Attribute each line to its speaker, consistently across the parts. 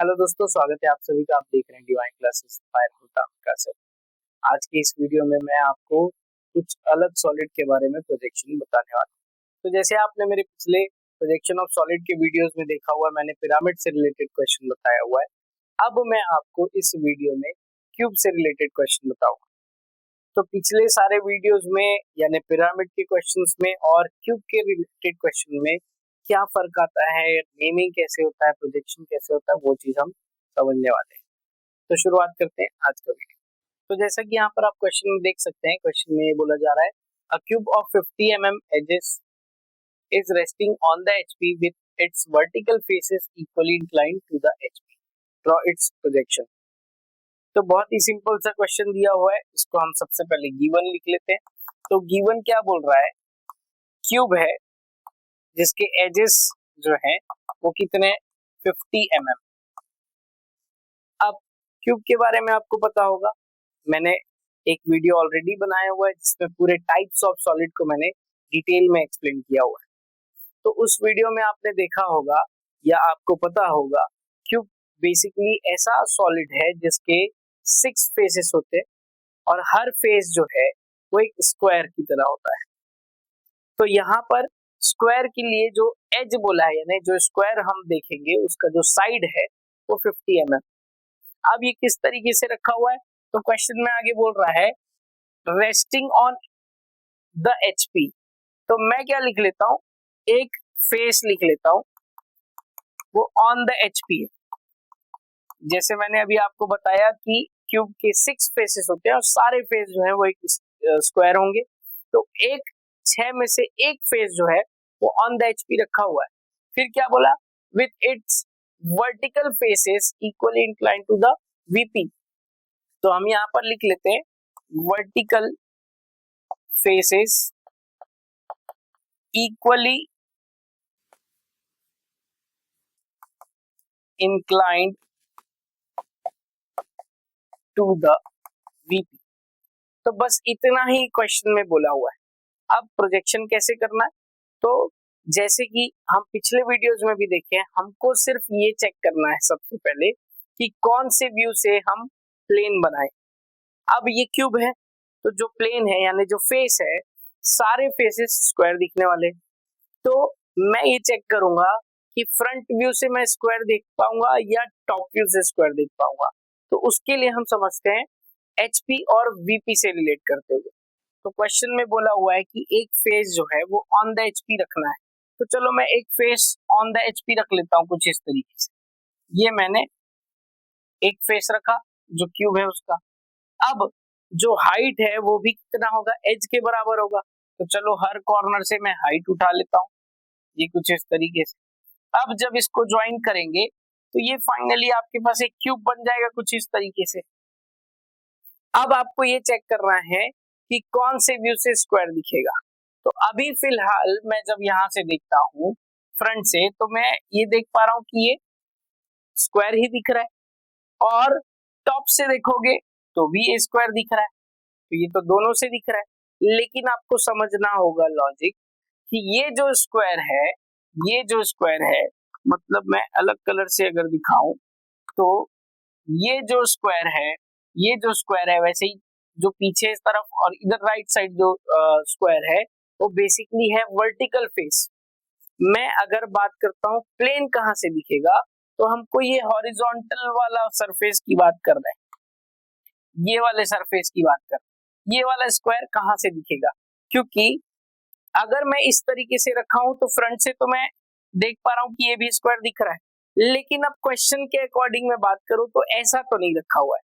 Speaker 1: Hello दोस्तों, स्वागत है आप सभी का। आप देख रहे हैं डिवाइन क्लासेस बाय क्लासेस। आज की इस वीडियो में मैं आपको कुछ अलग सॉलिड के बारे में प्रोजेक्शन बताने वाला हूँ। तो जैसे आपने मेरे पिछले प्रोजेक्शन ऑफ सॉलिड के वीडियोस में देखा हुआ है, मैंने पिरामिड से रिलेटेड क्वेश्चन बताया हुआ है। अब मैं आपको इस वीडियो में क्यूब से रिलेटेड क्वेश्चन बताऊंगा। तो पिछले सारे वीडियोस में यानी पिरामिड के क्वेश्चंस में और क्यूब के रिलेटेड क्वेश्चन में क्या फर्क आता है, नेमिंग कैसे होता है, प्रोजेक्शन कैसे होता है, वो चीज हम समझने वाले हैं। तो शुरुआत करते हैं आज का वीडियो। तो जैसा कि यहाँ पर आप क्वेश्चन में देख सकते हैं, क्वेश्चन में ये बोला जा रहा है अ cube of 50 mm edges is resting on the HP with its vertical faces equally inclined to the HP. Draw its projection. तो बहुत ही सिंपल सा क्वेश्चन दिया हुआ है, इसको हम सबसे पहले गिवन लिख लेते हैं। तो गिवन क्या बोल रहा है, क्यूब है जिसके एजेस जो है वो कितने 50 mm। अब क्यूब के बारे में आपको पता होगा, मैंने एक वीडियो ऑलरेडी बनाया हुआ है जिसमें पूरे टाइप्स ऑफ सॉलिड को मैंने डिटेल में एक्सप्लेन किया हुआ है। तो उस वीडियो में आपने देखा होगा या आपको पता होगा, क्यूब बेसिकली ऐसा सॉलिड है जिसके 6 फेसेस होते हैं और हर फेस जो है वो एक स्क्वायर की तरह होता है। तो यहाँ पर स्क्वायर के लिए जो एज बोला है, यानी जो स्क्वायर हम देखेंगे उसका जो साइड है वो 50 mm। अब ये किस तरीके से रखा हुआ है, तो क्वेश्चन में आगे बोल रहा है रेस्टिंग ऑन द HP। तो मैं क्या लिख लेता हूँ, एक फेस लिख लेता हूँ, वो ऑन द HP है। जैसे मैंने अभी आपको बताया कि क्यूब के 6 फेसेस होते हैं और सारे फेस जो है वो एक स्क्वायर होंगे। तो एक 6 में से एक फेस जो है वो ऑन द HP रखा हुआ है। फिर क्या बोला, with its vertical faces equally inclined to the VP। तो हम यहाँ पर लिख लेते हैं vertical faces equally inclined to the VP। तो बस इतना ही क्वेश्चन में बोला हुआ है। अब प्रोजेक्शन कैसे करना है, तो जैसे कि हम पिछले वीडियोस में भी देखे हैं, हमको सिर्फ ये चेक करना है सबसे पहले कि कौन से व्यू से हम प्लेन बनाए। अब ये क्यूब है तो जो प्लेन है यानी जो फेस है, सारे फेसेस स्क्वायर दिखने वाले। तो मैं ये चेक करूंगा कि फ्रंट व्यू से मैं स्क्वायर देख पाऊंगा या टॉप व्यू से स्क्वायर देख पाऊंगा। तो उसके लिए हम समझते हैं HP और VP से रिलेट करते हुए। तो क्वेश्चन में बोला हुआ है कि एक फेस जो है वो ऑन द HP रखना है। तो चलो मैं एक फेस ऑन द HP रख लेता हूँ कुछ इस तरीके से। ये मैंने एक फेस रखा जो क्यूब है उसका। अब जो हाइट है वो भी कितना होगा, एज के बराबर होगा। तो चलो हर कॉर्नर से मैं हाइट उठा लेता हूँ, ये कुछ इस तरीके से। अब जब इसको ज्वाइन करेंगे तो ये फाइनली आपके पास एक क्यूब बन जाएगा कुछ इस तरीके से। अब आपको ये चेक करना है कि कौन से व्यू से स्क्वायर दिखेगा। तो अभी फिलहाल मैं जब यहाँ से देखता हूँ फ्रंट से, तो मैं ये देख पा रहा हूँ कि ये स्क्वायर ही दिख रहा है, और टॉप से देखोगे तो भी ये स्क्वायर दिख रहा है। तो ये तो दोनों से दिख रहा है, लेकिन आपको समझना होगा लॉजिक कि ये जो स्क्वायर है, ये जो स्क्वायर है, मतलब मैं अलग कलर से अगर दिखाऊं तो ये जो स्क्वायर है, ये जो स्क्वायर है, वैसे ही जो पीछे इस तरफ और इधर राइट साइड जो स्क्वायर है वो बेसिकली है वर्टिकल फेस। मैं अगर बात करता हूँ प्लेन कहाँ से दिखेगा, तो हमको ये हॉरिजॉन्टल वाला सरफेस की बात कर रहे हैं, ये वाले सरफेस की बात कर, ये वाला स्क्वायर कहाँ से दिखेगा। क्योंकि अगर मैं इस तरीके से रखा हूं तो फ्रंट से तो मैं देख पा रहा हूं कि ये भी स्क्वायर दिख रहा है, लेकिन अब क्वेश्चन के अकॉर्डिंग मैं बात करूं तो ऐसा तो नहीं रखा हुआ है।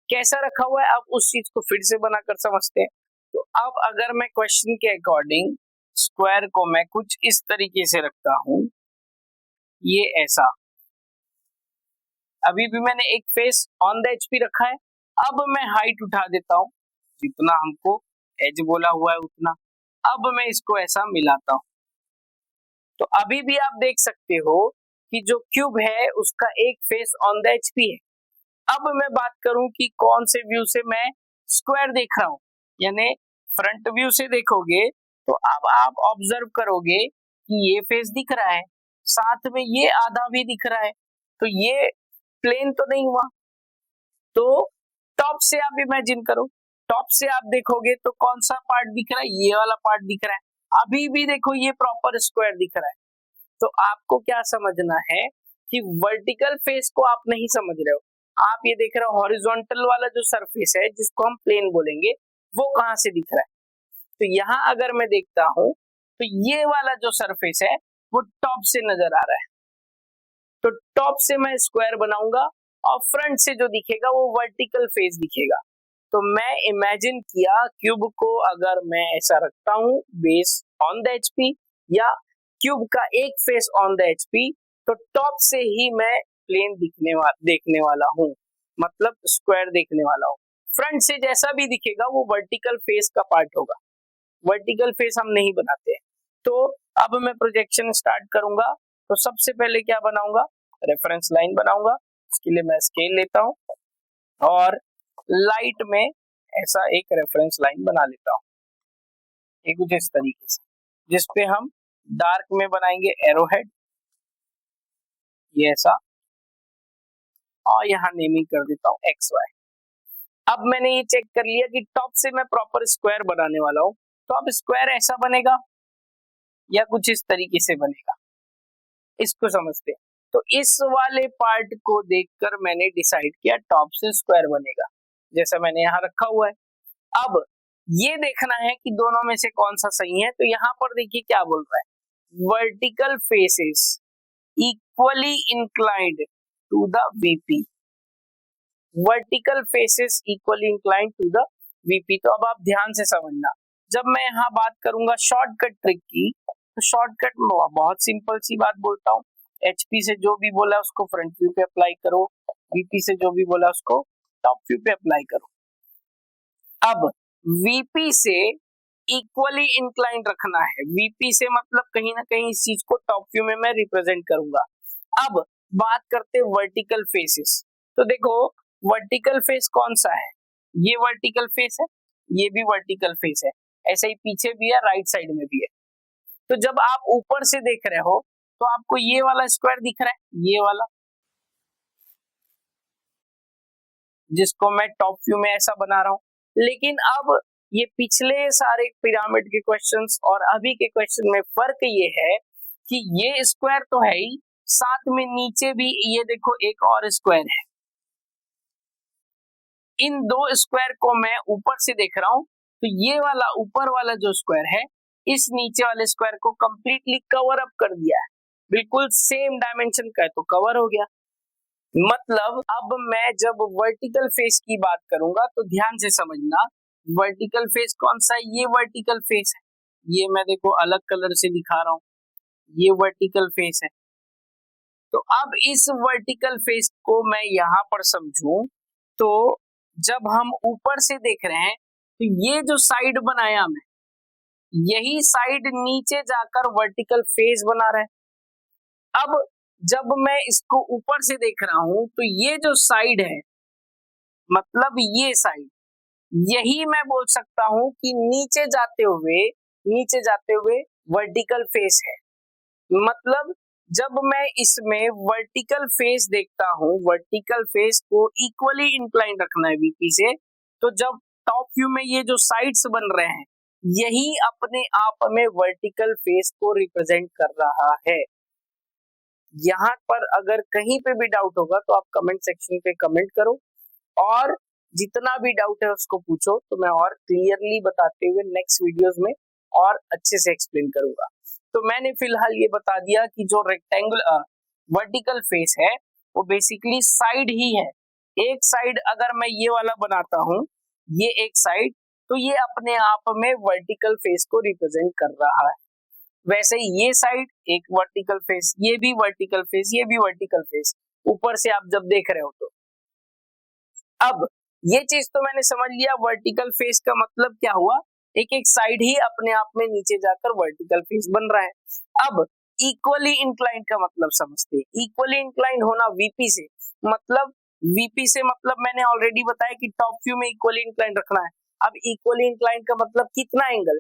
Speaker 1: कैसा रखा हुआ है, अब उस चीज को फिर से बनाकर समझते हैं। तो अब अगर मैं क्वेश्चन के अकॉर्डिंग स्क्वायर को मैं कुछ इस तरीके से रखता हूं, ये ऐसा। अभी भी मैंने एक फेस ऑन द HP रखा है। अब मैं हाइट उठा देता हूं, जितना हमको एज बोला हुआ है उतना। अब मैं इसको ऐसा मिलाता हूं, तो अभी भी आप देख सकते हो कि जो क्यूब है उसका एक फेस ऑन द HP है। अब मैं बात करूं कि कौन से व्यू से मैं स्क्वायर देख रहा हूं, यानी फ्रंट व्यू से देखोगे तो अब आप ऑब्जर्व करोगे कि ये फेस दिख रहा है, साथ में ये आधा भी दिख रहा है। तो ये प्लेन तो नहीं हुआ। तो टॉप से आप इमेजिन करो, टॉप से आप देखोगे तो कौन सा पार्ट दिख रहा है, ये वाला पार्ट दिख रहा है। अभी भी देखो ये प्रॉपर स्क्वायर दिख रहा है। तो आपको क्या समझना है कि वर्टिकल फेस को आप नहीं समझ रहे हो, आप ये देख रहे हो हॉरिजॉन्टल वाला जो सरफेस है जिसको हम प्लेन बोलेंगे वो कहां से दिख रहा है। तो यहाँ अगर मैं देखता हूं तो ये वाला जो सरफेस है वो टॉप से नजर आ रहा है। तो टॉप से मैं स्क्वायर बनाऊंगा और फ्रंट से जो दिखेगा वो वर्टिकल फेस दिखेगा। तो मैं इमेजिन किया क्यूब को अगर मैं ऐसा रखता हूं बेस ऑन द एचपी या क्यूब का एक फेस ऑन द एचपी, तो टॉप से ही मैं प्लेन देखने वाला हूँ, मतलब स्क्वायर देखने वाला हूँ। फ्रंट से जैसा भी दिखेगा वो वर्टिकल फेस का पार्ट होगा, वर्टिकल फेस हम नहीं बनाते हैं। तो अब मैं प्रोजेक्शन स्टार्ट करूंगा। तो सबसे पहले क्या बनाऊंगा, रेफरेंस लाइन बनाऊंगा। इसके लिए मैं स्केल लेता हूँ और लाइट में ऐसा एक रेफरेंस लाइन बना लेता हूँ, ये कुछ इस तरीके से, जिसपे हम डार्क में बनाएंगे एरो हेड, ये ऐसा, और यहाँ नेमिंग कर देता हूँ एक्स वाई। अब मैंने ये चेक कर लिया कि टॉप से मैं प्रॉपर स्क्वायर बनाने वाला हूँ। तो अब स्क्वायर ऐसा बनेगा या कुछ इस तरीके से बनेगा, इसको समझते हैं। तो इस वाले पार्ट को देखकर मैंने डिसाइड किया टॉप से स्क्वायर बनेगा, जैसा मैंने यहाँ रखा हुआ है। अब ये देखना है कि दोनों में से कौन सा सही है। तो यहाँ पर देखिए क्या बोल रहा है, vertical faces equally inclined to the VP, vertical faces equally inclined to the VP. तो अब आप ध्यान से समझना, जब मैं यहाँ बात करूंगा शॉर्टकट ट्रिक की, तो शॉर्टकट में बहुत सिंपल सी बात बोलता हूँ, एचपी से जो भी बोला उसको फ्रंट व्यू पे अप्लाई करो, वीपी से जो भी बोला उसको टॉप व्यू पे अप्लाई करो। अब वीपी से इक्वली इंक्लाइन रखना है, वीपी से मतलब कहीं ना कहीं इस चीज को टॉप व्यू में मैं रिप्रेजेंट करूंगा। अब बात करते वर्टिकल फेसेस। तो देखो वर्टिकल फेस कौन सा है, ये वर्टिकल फेस है, ये भी वर्टिकल फेस है, ऐसे ही पीछे भी है, राइट साइड में भी है। तो जब आप ऊपर से देख रहे हो तो आपको ये वाला स्क्वायर दिख रहा है, ये वाला, जिसको मैं टॉप व्यू में ऐसा बना रहा हूं। लेकिन अब ये पिछले सारे पिरामिड के क्वेश्चंस और अभी के क्वेश्चन में फर्क ये है कि ये स्क्वायर तो है ही, साथ में नीचे भी ये देखो एक और स्क्वायर है। इन दो स्क्वायर को मैं ऊपर से देख रहा हूं, तो ये वाला ऊपर वाला जो स्क्वायर है इस नीचे वाले स्क्वायर को कंप्लीटली कवर अप कर दिया है, बिल्कुल सेम डायमेंशन का है तो कवर हो गया। मतलब अब मैं जब वर्टिकल फेस की बात करूंगा तो ध्यान से समझना, वर्टिकल फेस कौन सा है, ये वर्टिकल फेस है, ये मैं देखो अलग कलर से दिखा रहा हूं, ये वर्टिकल फेस है। तो अब इस वर्टिकल फेस को मैं यहाँ पर समझूं, तो जब हम ऊपर से देख रहे हैं तो ये जो साइड बनाया मैं, यही साइड नीचे जाकर वर्टिकल फेस बना रहा है। अब जब मैं इसको ऊपर से देख रहा हूं तो ये जो साइड है, मतलब ये साइड, यही मैं बोल सकता हूं कि नीचे जाते हुए वर्टिकल फेस है। मतलब जब मैं इसमें वर्टिकल फेस देखता हूं, वर्टिकल फेस को इक्वली इंक्लाइन रखना है वीपी से, तो जब टॉप व्यू में ये जो साइड्स बन रहे हैं यही अपने आप में वर्टिकल फेस को रिप्रेजेंट कर रहा है। यहाँ पर अगर कहीं पे भी डाउट होगा तो आप कमेंट सेक्शन पे कमेंट करो, और जितना भी डाउट है उसको पूछो, तो मैं और क्लियरली बताते हुए नेक्स्ट वीडियोस में और अच्छे से एक्सप्लेन करूंगा। तो मैंने फिलहाल ये बता दिया कि जो रेक्टेंगुलर वर्टिकल फेस है वो बेसिकली साइड ही है। एक साइड अगर मैं ये वाला बनाता हूँ, ये एक साइड, तो ये अपने आप में वर्टिकल फेस को रिप्रेजेंट कर रहा है। वैसे ही ये साइड एक वर्टिकल फेस, ये भी वर्टिकल फेस, ये भी वर्टिकल फेस, ऊपर से आप जब देख रहे हो तो। अब ये चीज तो मैंने समझ लिया, वर्टिकल फेस का मतलब क्या हुआ, एक एक साइड ही अपने आप में नीचे जाकर वर्टिकल फेस बन रहा है। अब इक्वली इंक्लाइंड का मतलब समझते हैं। इक्वली इंक्लाइंड होना वीपी से, मतलब वीपी से मतलब मैंने ऑलरेडी बताया कि टॉप व्यू में इक्वली इंक्लाइंड रखना है। अब इक्वली इंक्लाइंड का मतलब कितना एंगल,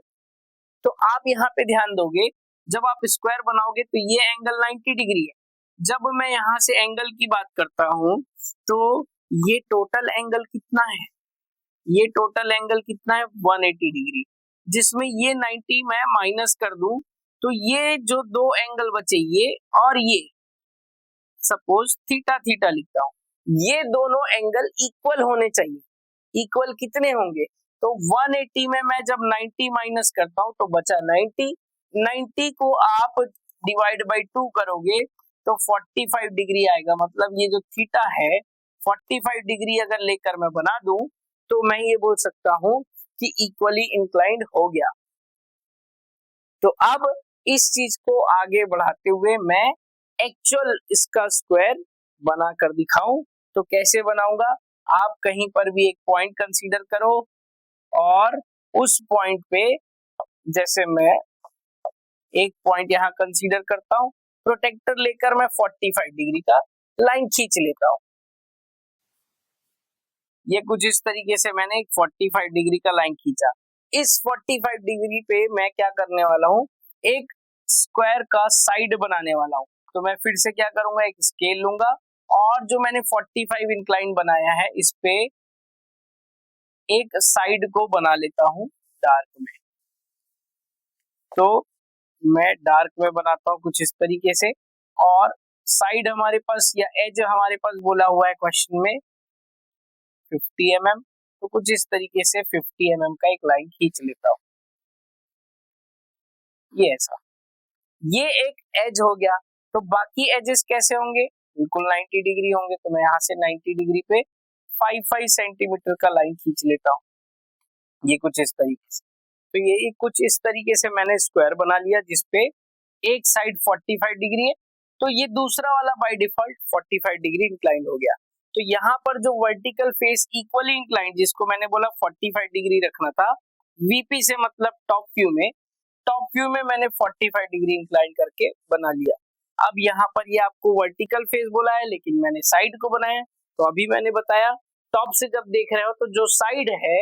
Speaker 1: तो आप यहाँ पे ध्यान दोगे, जब आप स्क्वायर बनाओगे तो ये एंगल 90 डिग्री है, जब मैं यहाँ से एंगल की बात करता हूँ तो ये टोटल एंगल कितना है, ये टोटल एंगल कितना है 180 डिग्री, जिसमें ये 90 मैं माइनस कर दूं तो ये जो दो एंगल बचे ये और ये, सपोज थीटा थीटा लिखता हूं, ये दोनों एंगल इक्वल होने चाहिए। इक्वल कितने होंगे, तो 180 में मैं जब 90 माइनस करता हूं तो बचा 90, 90 को आप डिवाइड बाई 2 करोगे तो 45 डिग्री आएगा। मतलब ये जो थीटा है 45 डिग्री अगर लेकर मैं बना दूं तो मैं ये बोल सकता हूं कि इक्वली इंक्लाइंड हो गया। तो अब इस चीज को आगे बढ़ाते हुए मैं एक्चुअल इसका स्क्वायर बना कर दिखाऊं, तो कैसे बनाऊंगा, आप कहीं पर भी एक पॉइंट कंसीडर करो और उस पॉइंट पे जैसे मैं एक पॉइंट यहां कंसीडर करता हूं, प्रोटेक्टर लेकर मैं 45 डिग्री का लाइन खींच लेता हूं। ये कुछ इस तरीके से मैंने एक 45 डिग्री का लाइन खींचा। इस 45 डिग्री पे मैं क्या करने वाला हूं, एक स्क्वायर का साइड बनाने वाला हूं। तो मैं फिर से क्या करूंगा, एक स्केल लूंगा और जो मैंने 45 इंक्लाइन बनाया है इस पे एक साइड को बना लेता हूं डार्क में। तो मैं डार्क में बनाता हूं कुछ इस तरीके से, और साइड हमारे पास या एज हमारे पास बोला हुआ है क्वेश्चन में 50 mm, तो कुछ इस तरीके से 50 mm का एक लाइन खींच लेता हूं, ये ऐसा, ये एक एज हो गया। तो बाकी एजेस कैसे होंगे, बिल्कुल 90 डिग्री होंगे। तो मैं यहाँ से 90 डिग्री पे 5 सेंटीमीटर का लाइन खींच लेता हूँ, ये कुछ इस तरीके से। तो ये कुछ इस तरीके से मैंने स्क्वायर बना लिया जिसपे एक साइड 45 डिग्री है, तो ये दूसरा वाला बाय डिफॉल्ट 45 डिग्री इंक्लाइंड हो गया। तो यहाँ पर जो वर्टिकल फेस इक्वली इंक्लाइंड, जिसको मैंने बोला 45 डिग्री रखना था वीपी से, मतलब टॉप व्यू में, टॉप व्यू में मैंने 45 डिग्री इंक्लाइन करके बना लिया। अब यहाँ पर ये आपको वर्टिकल फेस बोला है लेकिन मैंने साइड को बनाया। तो अभी मैंने बताया टॉप से जब देख रहे हो तो जो साइड है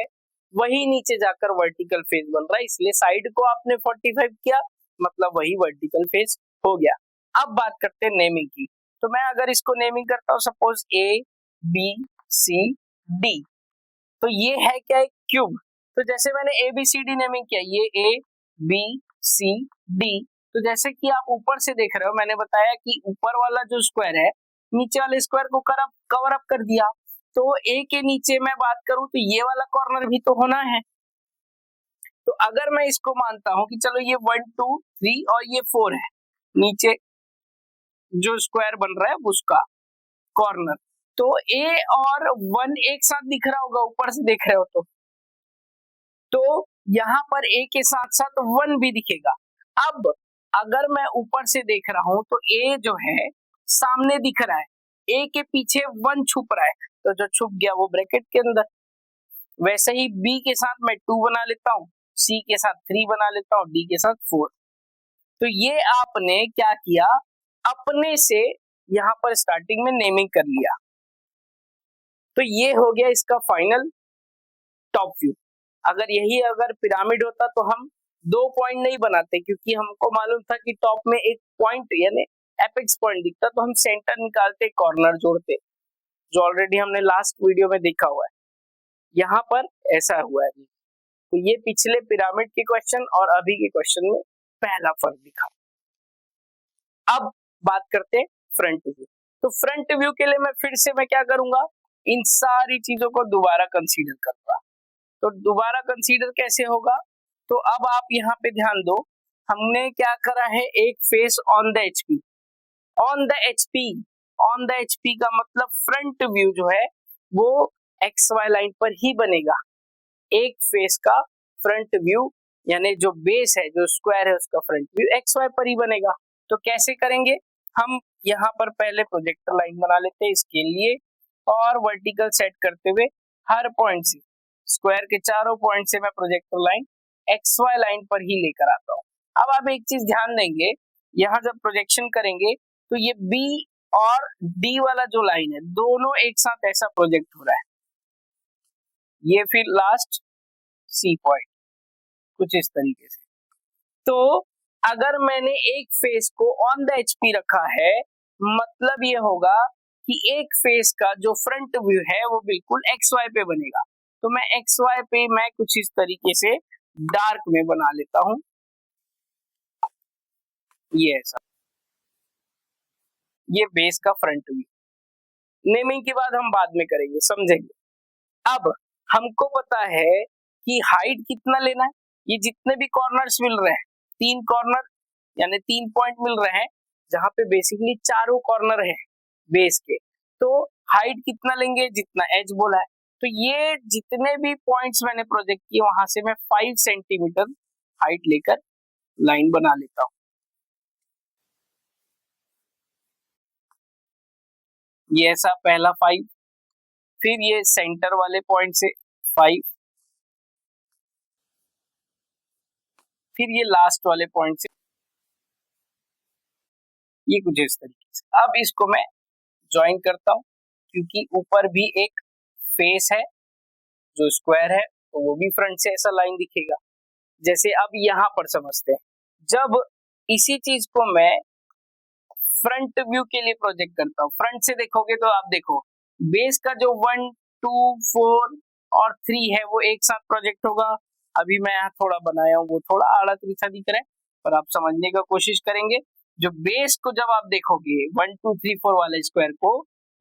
Speaker 1: वही नीचे जाकर वर्टिकल फेस बन रहा है, इसलिए साइड को आपने 45 किया, मतलब वही वर्टिकल फेस हो गया। अब बात करते हैं नेमिंग की। तो मैं अगर इसको नेमिंग करता हूँ suppose A B C D, तो ये है क्या, एक क्यूब। तो जैसे मैंने A B C D naming किया, ये ए बी सी डी, तो जैसे कि आप ऊपर से देख रहे हो, मैंने बताया कि ऊपर वाला जो स्क्वायर है नीचे वाले स्क्वायर को कवर अप कर दिया। तो ए के नीचे मैं बात करूं तो ये वाला कॉर्नर भी तो होना है। तो अगर मैं इसको मानता हूं कि चलो ये 1 2 3 और ये 4 है, नीचे जो स्क्वायर बन रहा है उसका कॉर्नर, तो ए और 1 एक साथ दिख रहा होगा ऊपर से देख रहे हो तो यहाँ पर ए के साथ साथ 1 भी दिखेगा। अब अगर मैं ऊपर से देख रहा हूं तो ए जो है सामने दिख रहा है, ए के पीछे 1 छुप रहा है, तो जो छुप गया वो ब्रैकेट के अंदर। वैसे ही बी के साथ मैं 2 बना लेता हूँ, सी के साथ 3 बना लेता हूँ, डी के साथ 4। तो ये आपने क्या किया, अपने से यहाँ पर स्टार्टिंग में नेमिंग कर लिया। तो ये हो गया इसका फाइनल टॉप व्यू। अगर पिरामिड होता तो हम 2 पॉइंट नहीं बनाते, क्योंकि हमको मालूम था कि टॉप में एक पॉइंट यानी एपेक्स पॉइंट दिखता, तो हम सेंटर निकालते, कॉर्नर जोड़ते, जो ऑलरेडी हमने लास्ट वीडियो में देखा हुआ है। यहाँ पर ऐसा हुआ है। तो ये पिछले पिरामिड के क्वेश्चन और अभी के क्वेश्चन में पहला फर्क दिखा। अब बात करते हैं फ्रंट व्यू। तो फ्रंट व्यू के लिए मैं फिर से मैं क्या करूंगा, इन सारी चीजों को दोबारा कंसीडर करूंगा। तो दोबारा कंसीडर कैसे होगा, तो अब आप यहाँ पे ध्यान दो, हमने क्या करा है, एक face on the HP, on the HP, on the HP का मतलब फ्रंट व्यू जो है वो एक्स वाई लाइन पर ही बनेगा। एक फेस का फ्रंट व्यू यानी जो बेस है, जो स्क्वायर है, उसका फ्रंट व्यू एक्स वाई पर ही बनेगा। तो कैसे करेंगे, हम यहाँ पर पहले प्रोजेक्टर लाइन बना लेते हैं इसके लिए, और वर्टिकल सेट करते हुए हर पॉइंट से, स्क्वायर के चारों पॉइंट से मैं projector line X Y line पर ही लेकर आता हूँ। अब आप एक चीज ध्यान देंगे, यहाँ जब प्रोजेक्शन करेंगे तो ये बी और डी वाला जो लाइन है दोनों एक साथ ऐसा प्रोजेक्ट हो रहा है, ये फिर लास्ट सी पॉइंट कुछ इस तरीके से। तो अगर मैंने एक फेस को ऑन द एचपी रखा है मतलब ये होगा कि एक फेस का जो फ्रंट व्यू है वो बिल्कुल एक्स वाई पे बनेगा। तो मैं एक्स वाई पे मैं कुछ इस तरीके से डार्क में बना लेता हूं, ये ऐसा, ये बेस का फ्रंट व्यू। नेमिंग के बाद हम बाद में करेंगे, समझेंगे। अब हमको पता है कि हाइट कितना लेना है। ये जितने भी कॉर्नर्स मिल रहे हैं, 3 कॉर्नर यानी 3 पॉइंट मिल रहे हैं, जहां पे बेसिकली चारों कॉर्नर है बेस के, तो हाइट कितना लेंगे, जितना एज बोला है। तो ये जितने भी पॉइंट्स मैंने प्रोजेक्ट किए वहां से मैं 5 सेंटीमीटर हाइट लेकर लाइन बना लेता हूं। ये ऐसा पहला 5, फिर ये सेंटर वाले पॉइंट से 5, फिर ये लास्ट वाले पॉइंट से, ये कुछ इस तरीके से। अब इसको मैं ज्वाइन करता हूं, क्योंकि ऊपर भी एक फेस है जो स्क्वायर है, तो वो भी फ्रंट से ऐसा लाइन दिखेगा। जैसे अब यहाँ पर समझते हैं, जब इसी चीज को मैं फ्रंट व्यू के लिए प्रोजेक्ट करता हूँ, फ्रंट से देखोगे तो आप देखो बेस का जो 1, 2, 4 और 3 है वो एक साथ प्रोजेक्ट होगा। अभी मैं यहाँ थोड़ा बनाया हूँ, वो थोड़ा आड़ा तिरछा दिख रहा है, पर आप समझने का कोशिश करेंगे। जो बेस को जब आप देखोगे 1, 2, 3, 4 वाले स्क्वायर को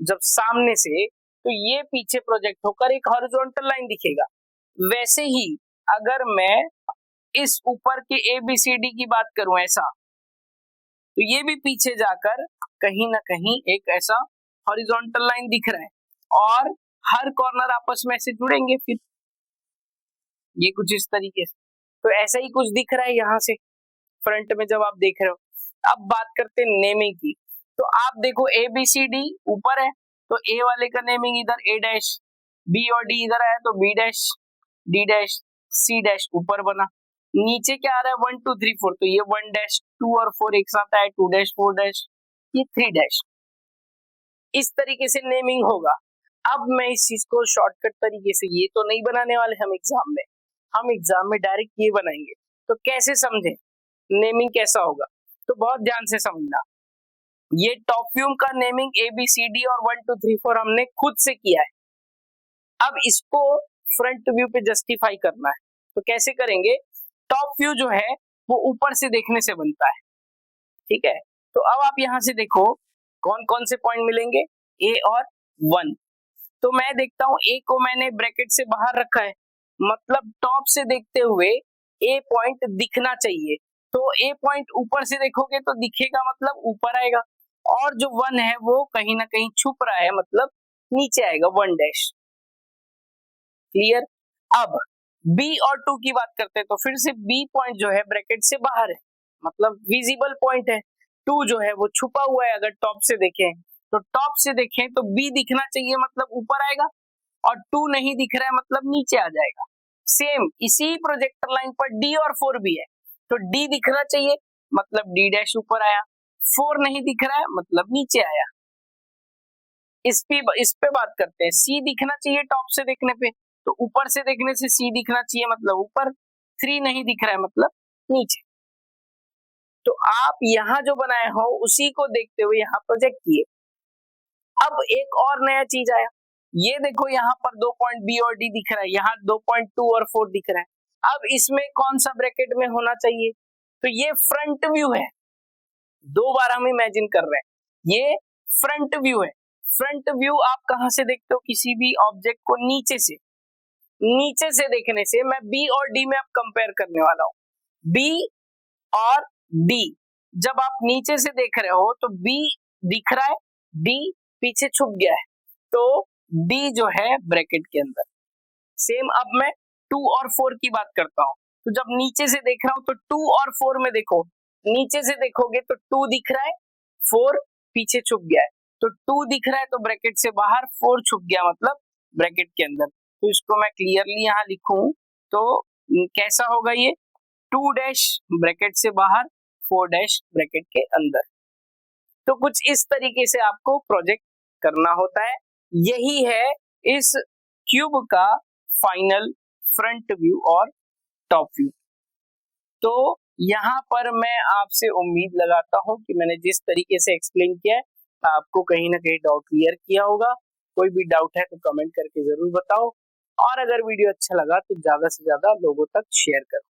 Speaker 1: जब सामने से, तो ये पीछे प्रोजेक्ट होकर एक हॉरिजॉन्टल लाइन दिखेगा। वैसे ही अगर मैं इस ऊपर के ABCD की बात करूं ऐसा, तो ये भी पीछे जाकर कहीं ना कहीं एक ऐसा हॉरिजॉन्टल लाइन दिख रहा है और हर कॉर्नर आपस में से जुड़ेंगे, फिर ये कुछ इस तरीके से। तो ऐसा ही कुछ दिख रहा है यहाँ से फ्रंट में जब आप देख रहे हो। अब बात करते हैं नेमिंग की। तो आप देखो ABCD ऊपर है, तो ए वाले का नेमिंग इधर A डैश, B और D इधर आया तो B dash, D dash, C dash ऊपर बना। नीचे क्या आ रहा है 1, 2, 3, 4, तो ये 1 डैश, 2 और 4 एक साथ आए 2 डैश, 4 डैश, ये 3 डैश। इस तरीके से नेमिंग होगा। अब मैं इस चीज को शॉर्टकट तरीके से ये तो नहीं बनाने वाले हम एग्जाम में डायरेक्ट ये बनाएंगे। तो कैसे समझे नेमिंग कैसा होगा, तो बहुत ध्यान से समझना। ये टॉप व्यू का नेमिंग ABCD और 1, 2, 3, 4 हमने खुद से किया है। अब इसको फ्रंट व्यू पे जस्टिफाई करना है, तो कैसे करेंगे। टॉप व्यू जो है वो ऊपर से देखने से बनता है, ठीक है। तो अब आप यहां से देखो कौन कौन से पॉइंट मिलेंगे, A और 1। तो मैं देखता हूं A को मैंने ब्रैकेट से बाहर रखा है, मतलब टॉप से देखते हुए A पॉइंट दिखना चाहिए। तो A पॉइंट ऊपर से देखोगे तो दिखेगा, मतलब ऊपर आएगा, और जो 1 है वो कहीं ना कहीं छुप रहा है, मतलब नीचे आएगा 1 डैश। क्लियर। अब B और 2 की बात करते हैं, तो फिर से B पॉइंट जो है ब्रैकेट से बाहर है, मतलब विजिबल पॉइंट है। 2 जो है वो छुपा हुआ है, अगर टॉप से देखें तो टॉप से देखें तो B दिखना चाहिए, मतलब ऊपर आएगा, और 2 नहीं दिख रहा है मतलब नीचे आ जाएगा। सेम इसी प्रोजेक्टर लाइन पर D और 4 भी है, तो D दिखना चाहिए मतलब D डैश ऊपर आया, 4 नहीं दिख रहा है मतलब नीचे आया। इस पे बात करते हैं, C दिखना चाहिए टॉप से देखने पे, तो ऊपर से देखने से C दिखना चाहिए मतलब ऊपर, 3 नहीं दिख रहा है मतलब नीचे। तो आप यहाँ जो बनाए हो उसी को देखते हुए यहाँ प्रोजेक्ट किए। अब एक और नया चीज आया, ये देखो यहाँ पर 2 पॉइंट B और D दिख रहा है, यहाँ 2.2 और 4 दिख रहा है। अब इसमें कौन सा ब्रैकेट में होना चाहिए, तो ये फ्रंट व्यू है। 2 बार हम इमेजिन कर रहे हैं, ये फ्रंट व्यू है। फ्रंट व्यू आप कहां से देखते हो, किसी भी ऑब्जेक्ट को नीचे से। नीचे से देखने से मैं B और D में अब कंपेयर करने वाला हूं। B और D जब आप नीचे से देख रहे हो तो B दिख रहा है, D पीछे छुप गया है, तो D जो है ब्रैकेट के अंदर। सेम अब मैं 2 और 4 की बात करता हूं, तो जब नीचे से देख रहा हूं तो 2 और 4 में देखो, नीचे से देखोगे तो 2 दिख रहा है, 4 पीछे छुप गया है, तो 2 दिख रहा है तो ब्रैकेट से बाहर, 4 छुप गया मतलब ब्रैकेट के अंदर। तो इसको मैं क्लियरली यहाँ लिखूं तो कैसा होगा, ये 2 डैश ब्रैकेट से बाहर, 4 डैश ब्रैकेट के अंदर। तो कुछ इस तरीके से आपको प्रोजेक्ट करना होता है। यही है इस क्यूब का फाइनल फ्रंट व्यू और टॉप व्यू। तो यहाँ पर मैं आपसे उम्मीद लगाता हूं कि मैंने जिस तरीके से एक्सप्लेन किया है आपको कहीं ना कहीं डाउट क्लियर किया होगा। कोई भी डाउट है तो कमेंट करके जरूर बताओ, और अगर वीडियो अच्छा लगा तो ज्यादा से ज्यादा लोगों तक शेयर करो।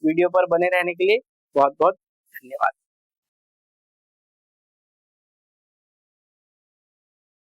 Speaker 1: वीडियो पर बने रहने के लिए बहुत बहुत धन्यवाद।